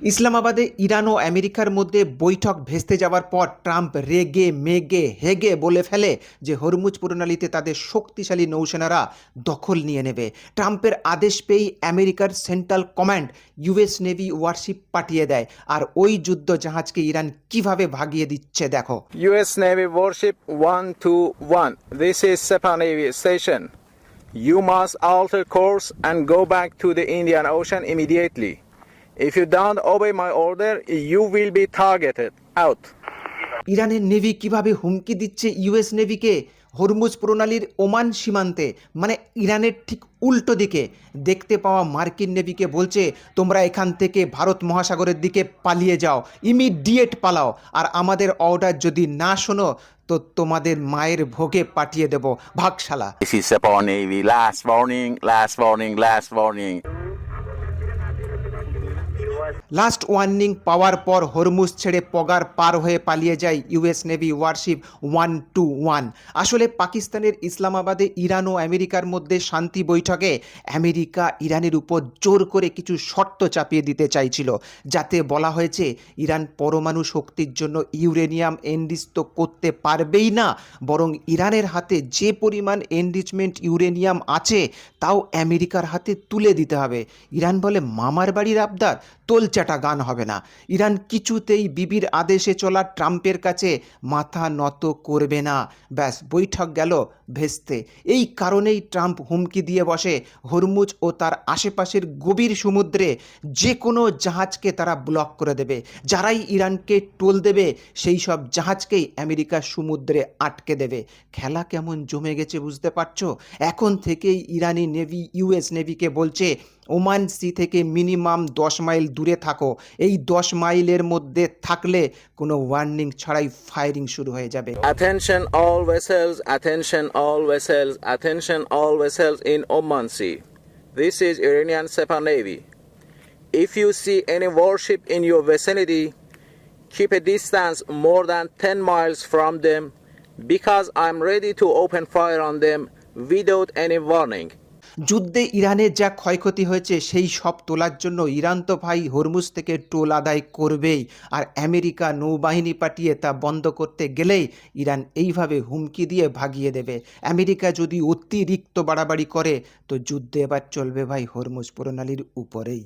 ইসলামাবাদে Iran ও আমেরিকার মধ্যে বৈঠক ভেস্তে যাওয়ার পর ট্রাম্প রেগে মেগে হেগে বলে ফেলে যে হরমুজ প্রণালীতে তাদের শক্তিশালী নৌসেনারা দখল নিয়ে নেবে। ট্রাম্পের আদেশ পেয়েই আমেরিকার central command US navy warship পাঠিয়ে দেয়। আর ওই যুদ্ধ জাহাজকে ইরান কিভাবে ভাগিয়ে দিচ্ছে দেখো। US Navy warship 121. This is Sepah Navy station. You must alter course and go back to the Indian Ocean immediately. If you don't obey my order, you will be targeted. Out. ইরানের navy কিভাবে হুমকি দিচ্ছে US নেভিকে Hormuz প্রণালীর Oman সীমান্তে, মানে ইরানের ঠিক উল্টো দিকে দেখতে পাওয়া মার্কিন নেভিকে বলছে তোমরা এখান থেকে ভারত মহাসাগরের দিকে পালিয়ে যাও, ইমিডিয়েট পালাও, আর আমাদের অর্ডার যদি না শোনো তো তোমাদের মায়ের ভোগে পাঠিয়ে দেব, ভাগশালা। This is Sepah Navy. Last warning, last warning, last warning. Last warning পাওয়ার পর হরমুজ ছেড়ে পগার পার হয়ে পালিয়ে যায় ইউএস নেভি ওয়ারশিপ 121। আসলে পাকিস্তানের ইসলামাবাদে ইরান ও আমেরিকার মধ্যে শান্তি বৈঠকে আমেরিকা ইরানের উপর জোর করে কিছু শর্ত চাপিয়ে দিতে চাইছিল, যাতে বলা হয়েছে ইরান পরমাণু শক্তির জন্য ইউরেনিয়াম এনরিচ তো করতে পারবেই না, বরং ইরানের হাতে যে পরিমাণ এনরিচমেন্ট ইউরেনিয়াম আছে তাও আমেরিকার হাতে তুলে দিতে হবে। ইরান বলে মামার বাড়ির আবদার, তোলচাটা গান হবে না। ইরান কিছুতেই বিবির আদেশে চলা ট্রাম্পের কাছে মাথা নত করবে না। ব্যাস, বৈঠক গেল ভেস্তে। এই কারণেই ট্রাম্প হুমকি দিয়ে বসে হরমুজ ও তার আশেপাশের গভীর সমুদ্রে যে কোনো জাহাজকে তারা ব্লক করে দেবে। যারাই ইরানকে টোল দেবে সেই সব জাহাজকেই আমেরিকা সমুদ্রে আটকে দেবে। খেলা কেমন জমে গেছে বুঝতে পারছো? এখন থেকেই ইরানি নেভি ইউএস নেভিকে বলছে ওমান সি থেকে মিনিমাম 10 মাইল দূরে থাকো। এই 10 মাইলের মধ্যে থাকলে কোনো ওয়ার্নিং ছাড়াই ফায়ারিং শুরু হয়ে যাবে। Attention all vessels, attention all vessels, attention all vessels in Oman Sea. This is Iranian Sepah Navy. If you see any warship in your vicinity, keep a distance more than 10 miles from them because I'm ready to open fire on them without any warning. যুদ্ধে ইরানের যা ক্ষয়ক্ষতি হয়েছে সেই সব তোলার জন্য Iran তো ভাই হরমুজ থেকে টোল আদায় করবেই, আর আমেরিকা নৌবাহিনী পাঠিয়ে তা বন্ধ করতে গেলেই ইরান এইভাবে হুমকি দিয়ে ভাগিয়ে দেবে। আমেরিকা যদি অতিরিক্ত বাড়াবাড়ি করে তো যুদ্ধে এবার চলবে ভাই হরমুজ প্রণালীর উপরেই।